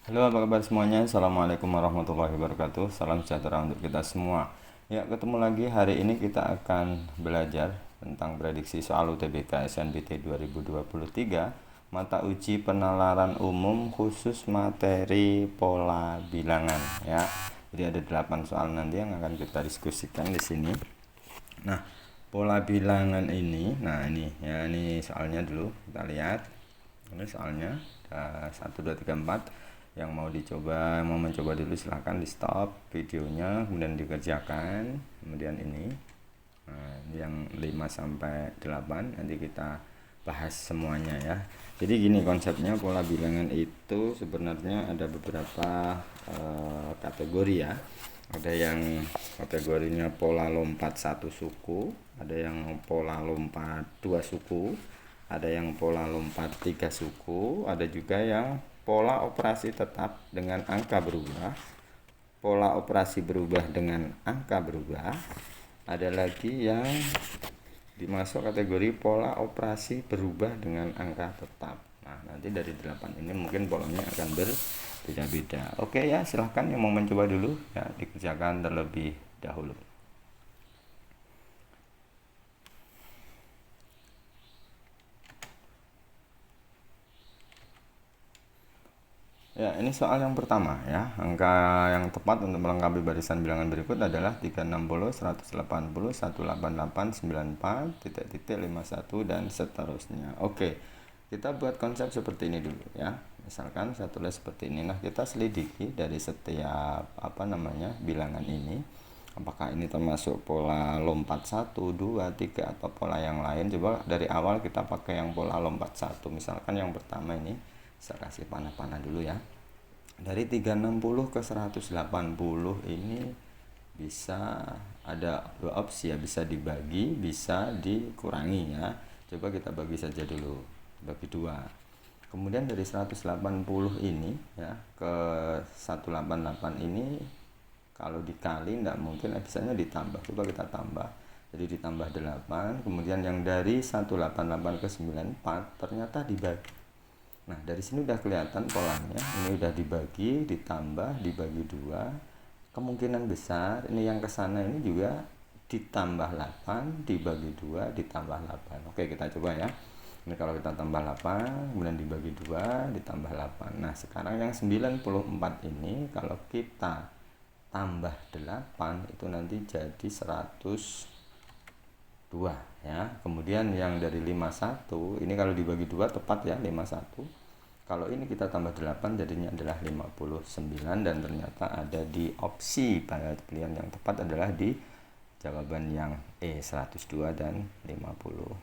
Halo, apa kabar semuanya? Assalamualaikum warahmatullahi wabarakatuh. Salam sejahtera untuk kita semua. Ya, ketemu lagi. Hari ini kita akan belajar tentang prediksi soal UTBK SNBT 2023, mata uji penalaran umum khusus materi pola bilangan. Ya, jadi ada 8 soal nanti yang akan kita diskusikan di sini. Nah, pola bilangan ini, nah ini soalnya dulu kita lihat. Ini soalnya 1 2 3 4. Yang mau dicoba, mau mencoba dulu silahkan di stop videonya, kemudian dikerjakan. Kemudian ini, nah, ini yang 5 sampai 8 nanti kita bahas semuanya ya. Jadi gini konsepnya, pola bilangan itu sebenarnya ada beberapa kategori ya. Ada yang kategorinya pola lompat satu suku, ada yang pola lompat dua suku, ada yang pola lompat tiga suku, ada juga yang pola operasi tetap dengan angka berubah, pola operasi berubah dengan angka berubah, ada lagi yang dimasuk kategori pola operasi berubah dengan angka tetap. Nah, nanti dari 8 ini mungkin polanya akan berbeda-beda. Oke ya, silahkan yang mau mencoba dulu ya, dikerjakan terlebih dahulu. Ya, ini soal yang pertama ya. Angka yang tepat untuk melengkapi barisan bilangan berikut adalah 360, 180, 188, 94, titik-titik 51 dan seterusnya. Oke. Kita buat konsep seperti ini dulu ya. Misalkan saya tulis seperti ini. Nah, kita selidiki dari setiap bilangan ini. Apakah ini termasuk pola lompat 1, 2, 3 atau pola yang lain? Coba dari awal kita pakai yang pola lompat 1. Misalkan yang pertama ini saya kasih panah-panah dulu ya. Dari 360 ke 180 ini bisa ada dua opsi ya, bisa dibagi, bisa dikurangi ya. Coba kita bagi saja dulu, bagi dua. Kemudian dari 180 ini ya ke 188 ini kalau dikali tidak mungkin, biasanya ditambah. Coba kita tambah. Jadi ditambah 8, kemudian yang dari 188 ke 94 ternyata dibagi. Nah, dari sini udah kelihatan polanya. Ini udah dibagi, ditambah, dibagi dua. Kemungkinan besar ini yang kesana ini juga ditambah 8, dibagi dua, ditambah 8. Oke, kita coba ya. Ini kalau kita tambah 8, kemudian dibagi dua, ditambah 8. Nah, sekarang yang 94 ini kalau kita tambah 8 itu nanti jadi 102 ya. Kemudian yang dari 51 ini kalau dibagi dua tepat ya, 51. Kalau ini kita tambah 8 jadinya adalah 59, dan ternyata ada di opsi pada pilihan yang tepat adalah di jawaban yang E, 102 dan 59.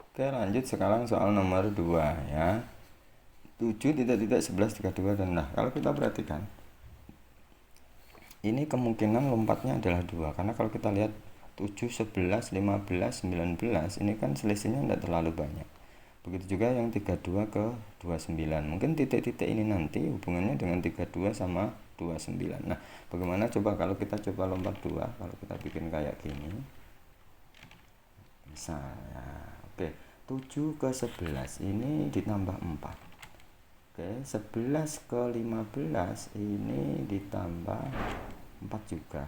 Oke, lanjut sekarang soal nomor 2 ya. 7.1132 dan nah, kalau kita perhatikan ini kemungkinan lompatnya adalah 2 karena kalau kita lihat 7, 11, 15, 19 ini kan selisihnya tidak terlalu banyak. Begitu juga yang 32 ke 29. Mungkin titik-titik ini nanti hubungannya dengan 32 sama 29. Nah, bagaimana coba kalau kita coba lompat 2, kalau kita bikin kayak gini. Misalnya, oke, 7 ke 11 ini ditambah 4. Oke, 11 ke 15 ini ditambah 4 juga.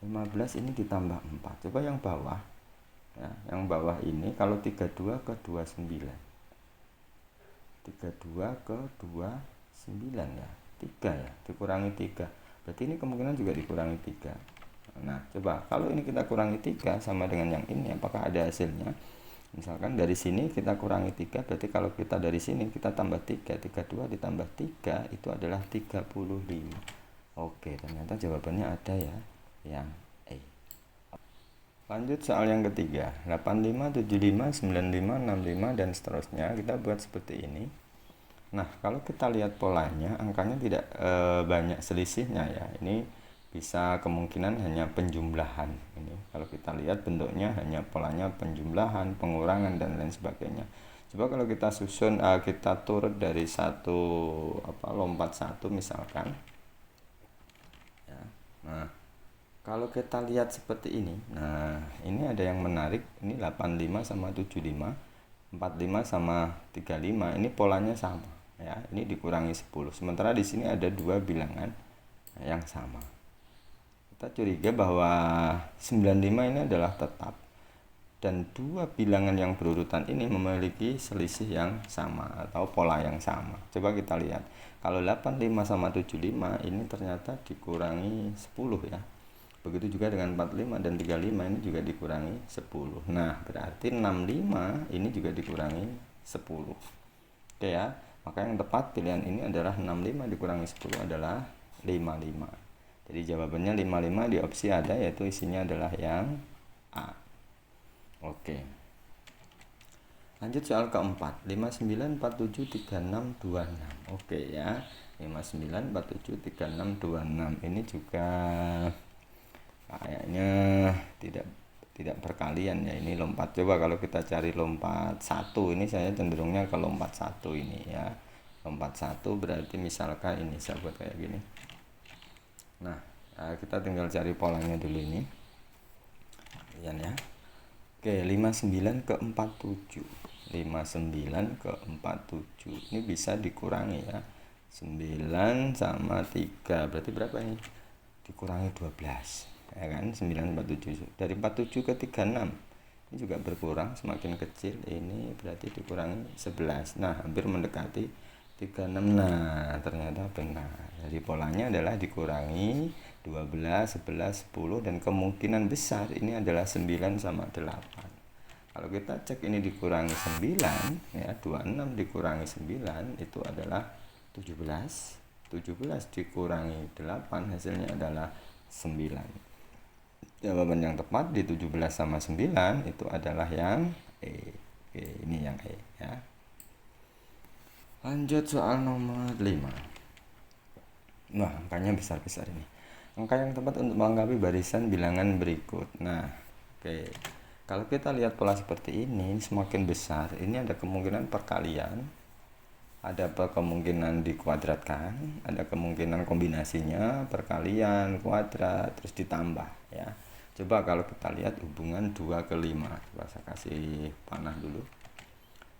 15 ini ditambah 4. Coba yang bawah. Ya, yang bawah ini kalau 32 ke 29. 32 ke 29 ya. 3 ya, dikurangi 3. Berarti ini kemungkinan juga dikurangi 3. Nah, coba kalau ini kita kurangi 3 sama dengan yang ini, apakah ada hasilnya? Misalkan dari sini kita kurangi 3, berarti kalau kita dari sini kita tambah 3, 32 ditambah 3 itu adalah 35. Oke, ternyata jawabannya ada ya, yang E. Lanjut soal yang ketiga, 85, 75, 95, 65 dan seterusnya. Kita buat seperti ini. Nah, kalau kita lihat polanya, angkanya tidak banyak selisihnya ya. Ini bisa kemungkinan hanya penjumlahan. Ini kalau kita lihat bentuknya hanya polanya penjumlahan, pengurangan dan lain sebagainya. Coba kalau kita susun, kita turut dari satu lompat satu misalkan. Ya. Nah, kalau kita lihat seperti ini, nah ini ada yang menarik, ini 85 sama 75, 45 sama 35, ini polanya sama ya, ini dikurangi 10. Sementara di sini ada dua bilangan yang sama. Kita curiga bahwa 95 ini adalah tetap, dan dua bilangan yang berurutan ini memiliki selisih yang sama atau pola yang sama. Coba kita lihat, kalau 85 sama 75 ini ternyata dikurangi 10 ya. Begitu juga dengan 45 dan 35 ini juga dikurangi 10. Nah, berarti 65 ini juga dikurangi 10. Oke ya, maka yang tepat pilihan ini adalah 65 dikurangi 10 adalah 55. Jadi jawabannya 55 di opsi ada, yaitu isinya adalah yang A. Oke. Lanjut soal keempat, 59473626. Oke ya. 59473626 ini juga kayaknya tidak perkalian ya, ini lompat. Coba kalau kita cari lompat 1, ini saya cenderungnya ke lompat 1 ini ya. Lompat 1 berarti misalkan ini saya buat kayak gini. Nah, kita tinggal cari polanya dulu ini. Lihat ya. Oke, 59 ke 47. 59 ke 47. Ini bisa dikurangi ya. 9 sama 3. Berarti berapa ini? Dikurangi 12. Ya kan? 947. Dari 47 ke 36. Ini juga berkurang, semakin kecil. Ini berarti dikurangi 11. Nah, hampir mendekati 36. Nah, ternyata benar. Jadi polanya adalah dikurangi 12, 11, 10, dan kemungkinan besar ini adalah 9 sama 8. Kalau kita cek ini dikurangi 9 ya, 26 dikurangi 9 itu adalah 17. 17 dikurangi 8 hasilnya adalah 9. Jawaban yang tepat di 17 sama 9 itu adalah yang E. Oke, ini yang E ya. Lanjut soal nomor 5. Wah, angkanya besar-besar ini. Angka yang tepat untuk melengkapi barisan bilangan berikut. Nah, oke. Kalau kita lihat pola seperti ini, semakin besar, ini ada kemungkinan perkalian, ada kemungkinan dikuadratkan, ada kemungkinan kombinasinya, perkalian, kuadrat, terus ditambah ya. Coba kalau kita lihat hubungan 2 ke 5. Coba saya kasih panah dulu.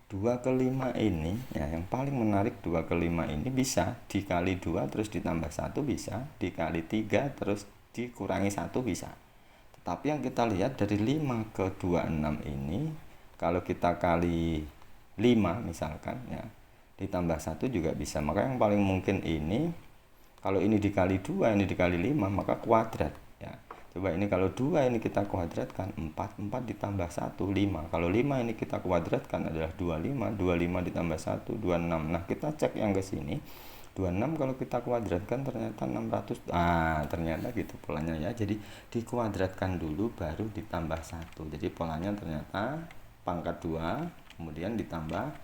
2 ke 5 ini ya, yang paling menarik 2 ke 5 ini bisa dikali 2 terus ditambah 1 bisa, dikali 3 terus dikurangi 1 bisa. Tetapi yang kita lihat dari 5 ke 26 ini, kalau kita kali 5 misalkan ya, ditambah 1 juga bisa. Maka yang paling mungkin ini, kalau ini dikali 2, ini dikali 5, maka kuadrat ya. Coba ini kalau 2 ini kita kuadratkan 4, 4 ditambah 1, 5. Kalau 5 ini kita kuadratkan adalah 25, 25 ditambah 1, 26. Nah, kita cek yang ke sini. 26 kalau kita kuadratkan ternyata 600. Ternyata gitu polanya ya. Jadi dikuadratkan dulu baru ditambah 1. Jadi polanya ternyata pangkat 2 kemudian ditambah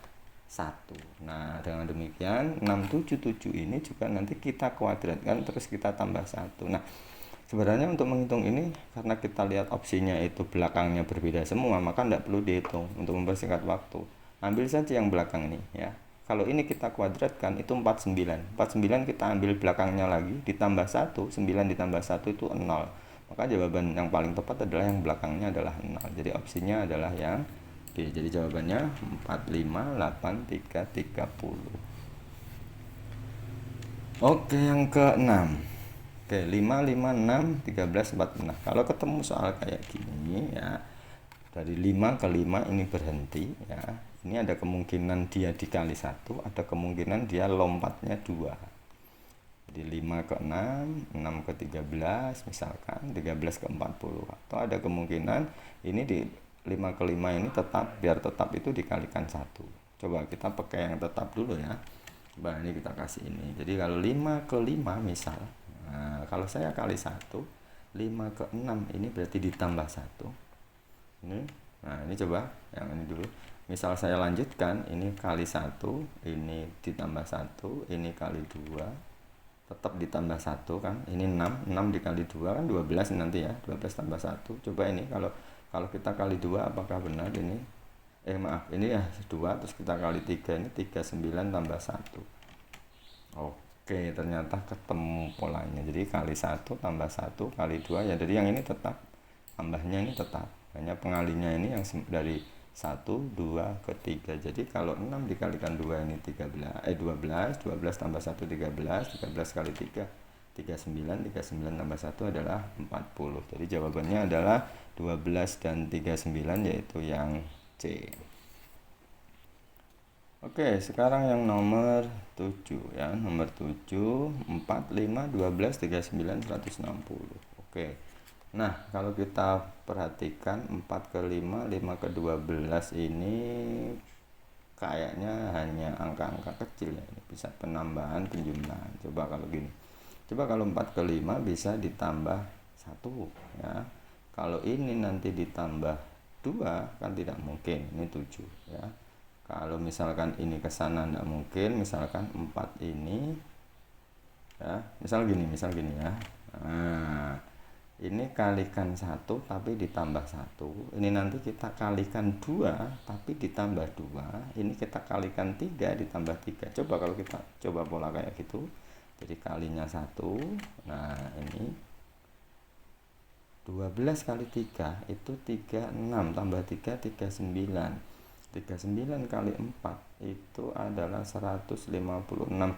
1. Nah, dengan demikian 677 ini juga nanti kita kuadratkan terus kita tambah 1. Nah, sebenarnya untuk menghitung ini, karena kita lihat opsinya itu belakangnya berbeda semua, maka tidak perlu dihitung untuk mempersingkat waktu. Ambil saja yang belakang ini ya. Kalau ini kita kuadratkan itu 49. 49 kita ambil belakangnya lagi ditambah 1, 9 ditambah 1 itu 0. Maka jawaban yang paling tepat adalah yang belakangnya adalah 0. Jadi opsinya adalah yang B. Jadi jawabannya 45, 8, 3, 30. Oke, yang ke-6. Oke, 5, 5, 6, 13, 4. Nah, kalau ketemu soal kayak gini ya, dari 5 ke 5 ini berhenti ya. Ini ada kemungkinan dia dikali 1, ada kemungkinan dia lompatnya 2. Jadi 5 ke 6, 6 ke 13 misalkan, 13 ke 40. Atau ada kemungkinan ini di 5 ke 5 ini tetap, biar tetap itu dikalikan 1. Coba kita pakai yang tetap dulu ya. Coba ini kita kasih ini. Jadi kalau 5 ke 5 misal, nah, kalau saya kali 1, 5 ke 6 ini berarti ditambah 1. Ini, nah ini coba yang ini dulu. Misal saya lanjutkan, ini kali 1, ini ditambah 1, ini kali 2, tetap ditambah 1 kan. Ini 6, 6 dikali 2 kan 12 nanti ya, 12 tambah 1. Coba ini kalau kita kali 2 apakah benar ini? Maaf, ini ya 2 terus kita kali 3, ini 39 tambah 1. Oke, ternyata ketemu polanya. Jadi kali 1 tambah 1 kali 2 ya, jadi yang ini tetap, tambahnya ini tetap. Hanya pengalinya ini yang dari 1, 2, ketiga. Jadi kalau 6 dikalikan 2 ini 12, 12 tambah 1, 13 kali 3, 39, 39 tambah 1 adalah 40. Jadi jawabannya adalah 12 dan 39, yaitu yang C. Oke, sekarang yang nomor 7 ya. Nomor 7, 4, 5, 12, 39, 160. Oke. Nah, kalau kita perhatikan 4 ke 5, 5 ke 12 ini kayaknya hanya angka-angka kecil ya. Ini bisa penambahan, penjumlahan. Coba kalau gini. Coba kalau 4 ke 5 bisa ditambah 1 ya. Kalau ini nanti ditambah 2 kan tidak mungkin. Ini 7 ya. Kalau misalkan ini ke sana tidak mungkin, misalkan 4 ini ya, misal gini ya. Nah, ini kalikan 1 tapi ditambah 1, ini nanti kita kalikan 2 tapi ditambah 2, ini kita kalikan 3 ditambah 3. Coba kalau kita coba pola kayak gitu, jadi kalinya 1. Nah, ini 12 kali 3 itu 36 tambah 3, 39. 39 kali 4 itu adalah 156,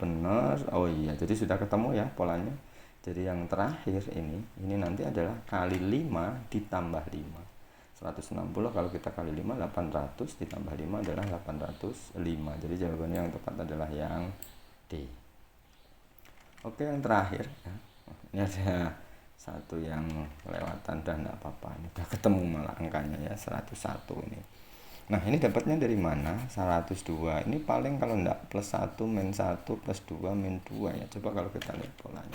benar. Oh iya, jadi sudah ketemu ya polanya. Jadi yang terakhir ini nanti adalah kali 5 ditambah 5. 160 kalau kita kali 5, 800 ditambah 5 adalah 805. Jadi jawabannya yang tepat adalah yang D. Oke, yang terakhir ya. Ini ada satu yang kelewatan dan tidak apa-apa. Ini udah ketemu malah angkanya ya, 101 ini. Nah, ini dapatnya dari mana? 102. Ini paling kalau enggak plus 1 min 1 plus 2 min 2 ya. Coba kalau kita lihat polanya.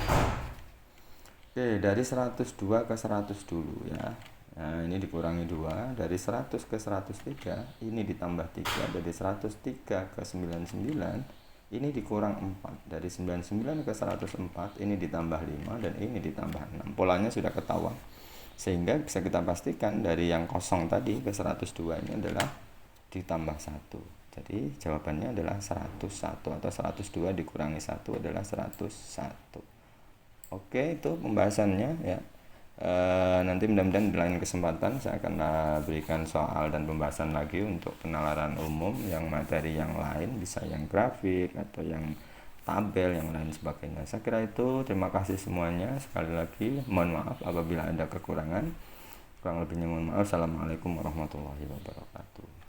Oke, dari 102 ke 100 dulu ya. Nah, ini dikurangi 2. Dari 100 ke 103, ini ditambah 3. Dari 103 ke 99, ini dikurang 4. Dari 99 ke 104, ini ditambah 5. Dan ini ditambah 6. Polanya sudah ketahuan. Sehingga bisa kita pastikan dari yang kosong tadi ke 102 ini adalah ditambah 1. Jadi jawabannya adalah 101, atau 102 dikurangi 1 adalah 101. Oke, itu pembahasannya ya. Nanti mudah-mudahan di lain kesempatan saya akan berikan soal dan pembahasan lagi untuk penalaran umum yang materi yang lain, bisa yang grafik atau yang tabel yang lain sebagainya. Saya kira itu. Terima kasih semuanya. Sekali lagi mohon maaf apabila ada kekurangan. Kurang lebihnya mohon maaf. Assalamualaikum warahmatullahi wabarakatuh.